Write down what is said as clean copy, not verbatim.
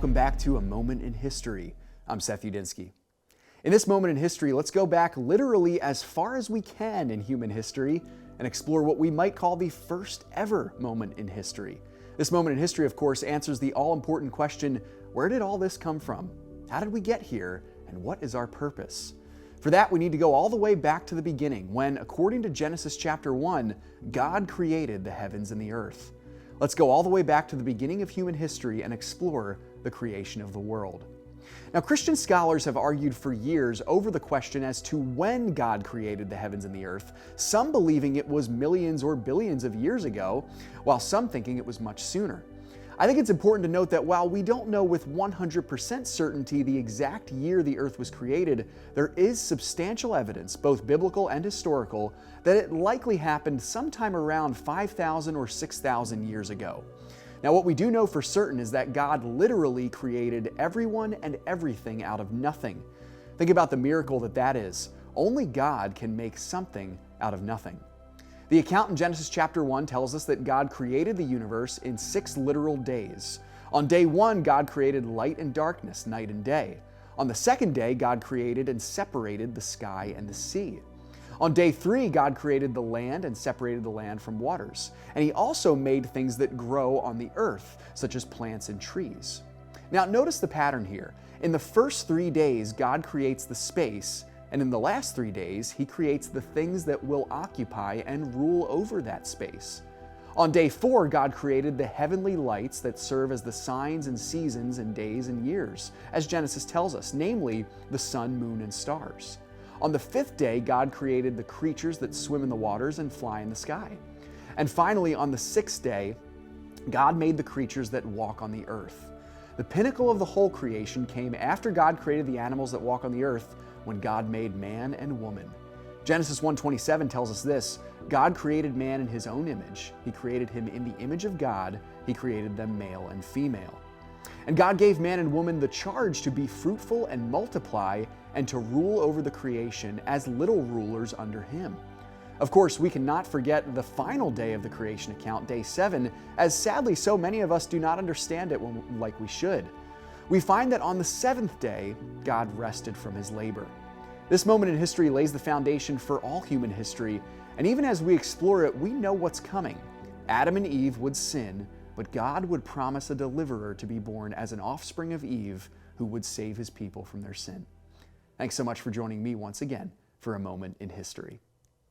Welcome back to A Moment in History. I'm Seth Udinsky. In this moment in history, let's go back literally as far as we can in human history and explore what we might call the first ever moment in history. This moment in history, of course, answers the all-important question, where did all this come from? How did we get here? And what is our purpose? For that, we need to go all the way back to the beginning when, according to Genesis chapter 1, God created the heavens and the earth. Let's go all the way back to the beginning of human history and explore the creation of the world. Now, Christian scholars have argued for years over the question as to when God created the heavens and the earth, some believing it was millions or billions of years ago, while some thinking it was much sooner. I think it's important to note that while we don't know with 100% certainty the exact year the earth was created, there is substantial evidence, both biblical and historical, that it likely happened sometime around 5,000 or 6,000 years ago. Now, what we do know for certain is that God literally created everyone and everything out of nothing. Think about the miracle that is. Only God can make something out of nothing. The account in Genesis chapter 1 tells us that God created the universe in 6 literal days. On day 1, God created light and darkness, night and day. On the second day, God created and separated the sky and the sea. On day 3, God created the land and separated the land from waters. And He also made things that grow on the earth, such as plants and trees. Now, notice the pattern here. In the first 3 days, God creates the space, and in the last 3 days, He creates the things that will occupy and rule over that space. On day 4, God created the heavenly lights that serve as the signs and seasons and days and years, as Genesis tells us, namely the sun, moon, and stars. On the 5th day, God created the creatures that swim in the waters and fly in the sky. And finally, on the 6th day, God made the creatures that walk on the earth. The pinnacle of the whole creation came after God created the animals that walk on the earth, when God made man and woman. Genesis 1:27 tells us this, God created man in His own image. He created him in the image of God. He created them male and female. And God gave man and woman the charge to be fruitful and multiply and to rule over the creation as little rulers under Him. Of course, we cannot forget the final day of the creation account, day 7, as sadly so many of us do not understand it like we should. We find that on the 7th day, God rested from His labor. This moment in history lays the foundation for all human history, and even as we explore it, we know what's coming. Adam and Eve would sin, but God would promise a deliverer to be born as an offspring of Eve who would save His people from their sin. Thanks so much for joining me once again for A Moment in History.